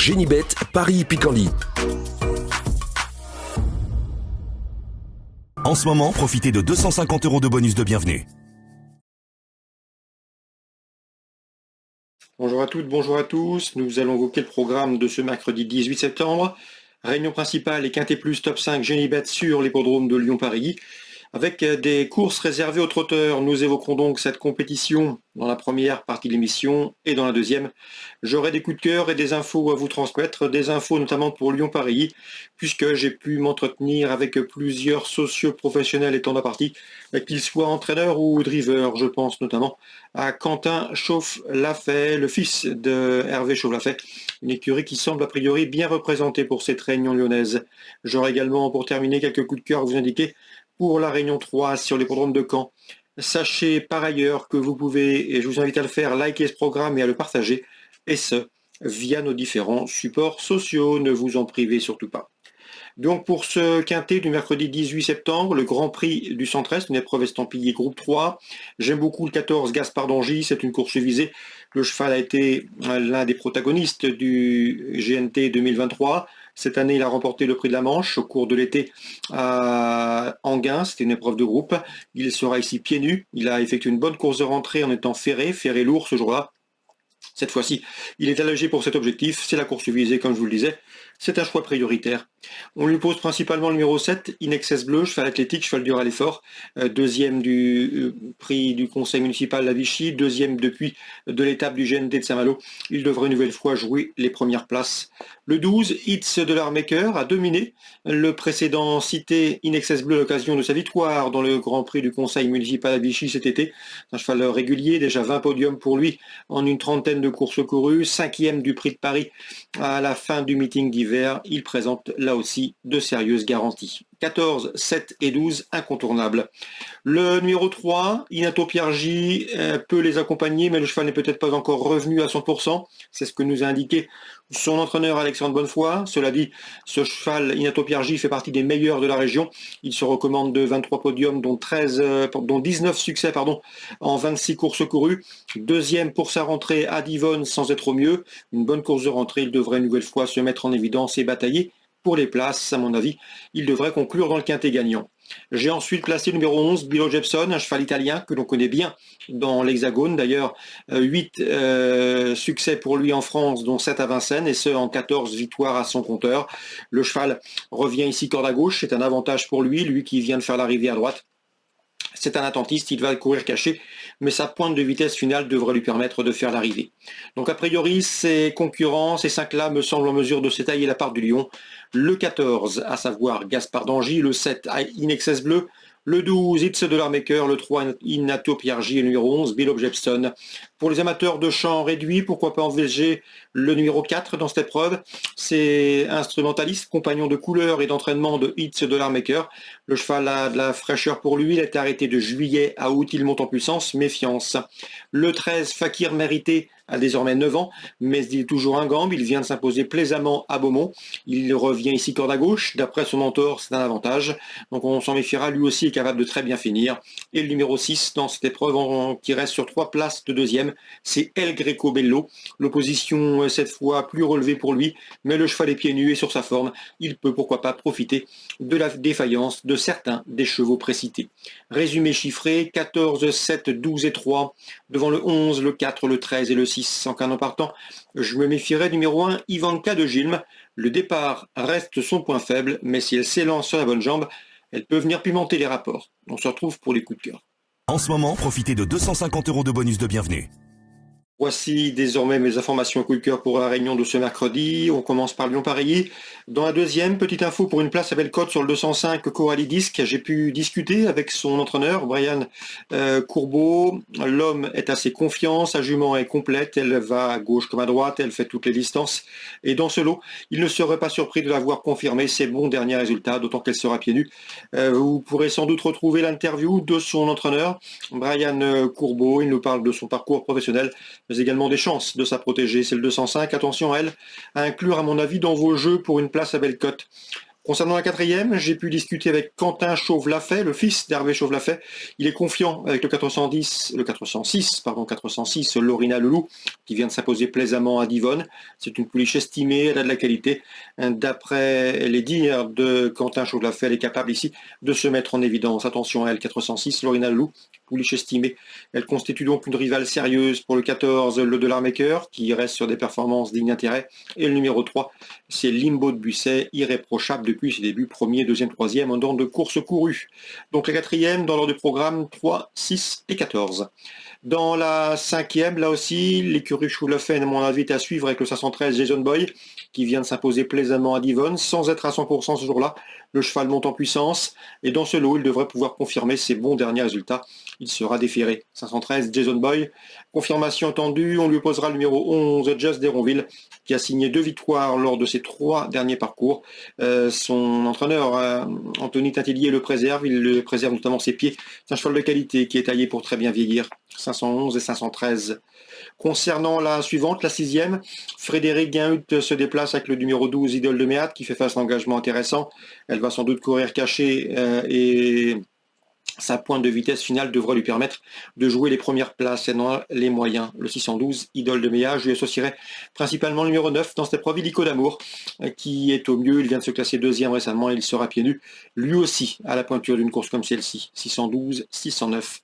Génibet, Paris-Picanly. En ce moment, profitez de 250 € de bonus de bienvenue. Bonjour à toutes, bonjour à tous. Nous allons évoquer le programme de ce mercredi 18 septembre. Réunion principale et Quintet Plus Top 5 Génibet sur l'hippodrome de Lyon-Paris. Avec des courses réservées aux trotteurs, nous évoquerons donc cette compétition dans la première partie de l'émission et dans la deuxième. J'aurai des coups de cœur et des infos à vous transmettre, des infos notamment pour Lyon-Paris, puisque j'ai pu m'entretenir avec plusieurs socio-professionnels étant la partie, qu'ils soient entraîneurs ou drivers. Je pense notamment à Quentin Chauve-Lafay, le fils de Hervé Chauve-Lafay, une écurie qui semble a priori bien représentée pour cette réunion lyonnaise. J'aurai également pour terminer quelques coups de cœur à vous indiquer pour la Réunion 3 sur l'hippodrome de Caen. Sachez par ailleurs que vous pouvez, et je vous invite à le faire, liker ce programme et à le partager, et ce, via nos différents supports sociaux. Ne vous en privez surtout pas. Donc pour ce quintet du mercredi 18 septembre, le Grand Prix du Centre-Est, une épreuve estampillée groupe 3. J'aime beaucoup le 14 Gaspard d'Angy, c'est une course visée. Le cheval a été l'un des protagonistes du GNT 2023. Cette année, il a remporté le prix de la Manche au cours de l'été à Enghien. C'était une épreuve de groupe. Il sera ici pieds nus. Il a effectué une bonne course de rentrée en étant ferré lourd ce jour-là. Cette fois-ci, il est allégé pour cet objectif. C'est la course visée, comme je vous le disais. C'est un choix prioritaire. On lui pose principalement le numéro 7, In Excess Bleu, cheval athlétique, cheval dur à l'effort, deuxième du prix du conseil municipal à Vichy, deuxième depuis de l'étape du GNT de Saint-Malo. Il devrait une nouvelle fois jouer les premières places. Le 12, Hits de l'Armaker, a dominé le précédent cité In Excess Bleu à l'occasion de sa victoire dans le Grand Prix du conseil municipal à Vichy cet été. Un cheval régulier, déjà 20 podiums pour lui en une trentaine de courses courues, cinquième du prix de Paris à la fin du meeting d'hiver. Il présente là aussi de sérieuses garanties. 14, 7 et 12 incontournables. Le numéro 3, Inato Piergi, peut les accompagner, mais le cheval n'est peut-être pas encore revenu à 100%. C'est ce que nous a indiqué son entraîneur Alexandre Bonnefoy. Cela dit, ce cheval, Inato Piergi, fait partie des meilleurs de la région. Il se recommande de 23 podiums, dont 19 succès en 26 courses courues. Deuxième pour sa rentrée à Divonne sans être au mieux. Une bonne course de rentrée, il devrait une nouvelle fois se mettre en évidence et batailler pour les places. À mon avis, il devrait conclure dans le quintet gagnant. J'ai ensuite placé le numéro 11, Billo Jepson, un cheval italien que l'on connaît bien dans l'Hexagone. D'ailleurs, 8 succès pour lui en France, dont 7 à Vincennes, et ce en 14 victoires à son compteur. Le cheval revient ici corde à gauche, c'est un avantage pour lui qui vient de faire l'arrivée à droite. C'est un attentiste, il va courir caché, mais sa pointe de vitesse finale devrait lui permettre de faire l'arrivée. Donc a priori, ces concurrents, ces 5-là me semblent en mesure de s'étailler la part du lion. Le 14, à savoir Gaspard d'Angy, le 7, In Excess Bleu, le 12, It's de l'Armaker, le 3, Inato Piergi et le numéro 11, Billo Jepson. Pour les amateurs de chant réduit, pourquoi pas envisager le numéro 4 dans cette épreuve. C'est instrumentaliste, compagnon de couleur et d'entraînement de It's de l'Armaker. Le cheval a de la fraîcheur pour lui, il a été arrêté de juillet à août, il monte en puissance, méfiance. Le 13, Fakir Mérité, a désormais 9 ans, mais il est toujours un gambe, il vient de s'imposer plaisamment à Beaumont. Il revient ici corde à gauche, d'après son mentor, c'est un avantage. Donc on s'en méfiera, lui aussi est capable de très bien finir. Et le numéro 6 dans cette épreuve qui reste sur 3 places de deuxième, c'est El Greco Bello. L'opposition cette fois plus relevée pour lui, mais le cheval est pieds nus et sur sa forme, il peut pourquoi pas profiter de la défaillance de certains des chevaux précités. Résumé chiffré, 14, 7, 12 et 3, devant le 11, le 4, le 13 et le 6. En canon partant, je me méfierais numéro 1, Ivanka de Gilm. Le départ reste son point faible, mais si elle s'élance sur la bonne jambe, elle peut venir pimenter les rapports. On se retrouve pour les coups de cœur. En ce moment, profitez de 250 € de bonus de bienvenue. Voici désormais mes informations coup de cœur pour la réunion de ce mercredi. On commence par Lyon-Paris. Dans la deuxième, petite info pour une place à Bellecote sur le 205 Coralie Disque. J'ai pu discuter avec son entraîneur, Brian Courbeau. L'homme est assez confiant, sa jument est complète, elle va à gauche comme à droite, elle fait toutes les distances. Et dans ce lot, il ne serait pas surpris de la voir confirmer ses bons derniers résultats, d'autant qu'elle sera pieds nus. Vous pourrez sans doute retrouver l'interview de son entraîneur, Brian Courbeau. Il nous parle de son parcours professionnel, mais également des chances de sa protégée. C'est le 205. Attention à elle, à inclure à mon avis dans vos jeux pour une place à Bellecote. Concernant la quatrième, j'ai pu discuter avec Quentin Chauve-Lafay, le fils d'Hervé Chauve-Lafay. Il est confiant avec le 406, Lorina Leloup, qui vient de s'imposer plaisamment à Divonne. C'est une pouliche estimée, elle a de la qualité. D'après les dires de Quentin Chauve-Lafay, elle est capable ici de se mettre en évidence. Attention à elle, 406, Lorina Leloup, pouliche estimée. Elle constitue donc une rivale sérieuse pour le 14, le Dollar Maker, qui reste sur des performances dignes d'intérêt. Et le numéro 3, c'est Limbo de Busset, irréprochable depuis ses débuts, premier, deuxième, troisième, en ordre de course courue. Donc la quatrième, dans l'ordre du programme, 3, 6 et 14. Dans la cinquième, là aussi, l'écurie Chauve-Lafay, à mon avis, est à suivre avec le 513 Jason Boy, qui vient de s'imposer plaisamment à Divonne, sans être à 100% ce jour-là. Le cheval monte en puissance, et dans ce lot, il devrait pouvoir confirmer ses bons derniers résultats. Il sera déféré. 513 Jason Boy. Confirmation attendue, on lui opposera le numéro 11 Just d'Héronville, qui a signé 2 victoires lors de ses 3 derniers parcours. Son entraîneur, Anthony Tintellier, le préserve. Il le préserve notamment ses pieds. C'est un cheval de qualité qui est taillé pour très bien vieillir. 511 et 513. Concernant la suivante, la sixième, Frédéric Guinhut se déplace avec le numéro 12 Idole de Méate, qui fait face à un engagement intéressant. Elle va sans doute courir cachée et sa pointe de vitesse finale devrait lui permettre de jouer les premières places et non les moyens. Le 612, Idole de Méa, je lui associerai principalement le numéro 9 dans cette épreuve, Illico d'Amour, qui est au mieux. Il vient de se classer deuxième récemment et il sera pieds nus, lui aussi, à la pointure d'une course comme celle-ci. 612, 609.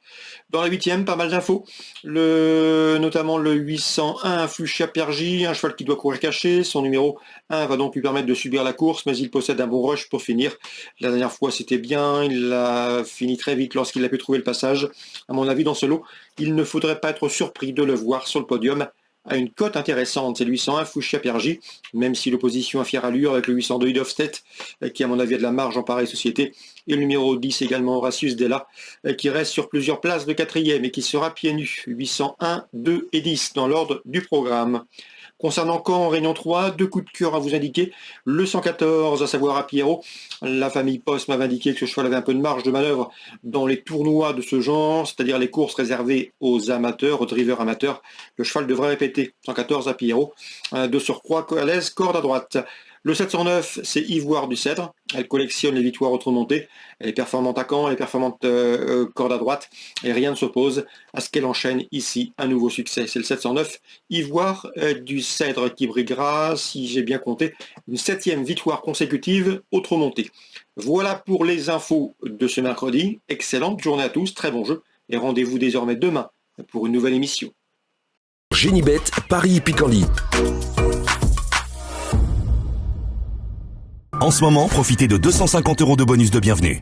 Dans la huitième, pas mal d'infos. Notamment le 801, Fuchsia Pergy, un cheval qui doit courir caché. Son numéro 1 va donc lui permettre de subir la course, mais il possède un bon rush pour finir. La dernière fois, c'était bien. Il a fini très vite lorsqu'il a pu trouver le passage. À mon avis, dans ce lot, il ne faudrait pas être surpris de le voir sur le podium à une cote intéressante. C'est le 801 Fuchsia Pergy, même si l'opposition a fière allure avec le 802 Hidofstedt, qui à mon avis a de la marge en pareille société, et le numéro 10 également Horatius Della, qui reste sur plusieurs places de quatrième et qui sera pieds nus. 801, 2 et 10 dans l'ordre du programme. Concernant Caen, Réunion 3, 2 coups de cœur à vous indiquer. Le 114, à savoir à Pierrot. La famille Post m'avait indiqué que ce cheval avait un peu de marge de manœuvre dans les tournois de ce genre, c'est-à-dire les courses réservées aux amateurs, aux drivers amateurs. Le cheval devrait répéter. 114 à Pierrot. De surcroît, à l'aise, corde à droite. Le 709, c'est Ivoire du Cèdre. Elle collectionne les victoires auto-montées. Elle est performante à Caen, elle est performante corde à droite. Et rien ne s'oppose à ce qu'elle enchaîne ici un nouveau succès. C'est le 709, Ivoire du Cèdre, qui briguera, si j'ai bien compté, une 7e victoire consécutive auto-montée. Voilà pour les infos de ce mercredi. Excellente journée à tous, très bon jeu. Et rendez-vous désormais demain pour une nouvelle émission. Génibet, Paris Picardie. En ce moment, profitez de 250 € de bonus de bienvenue.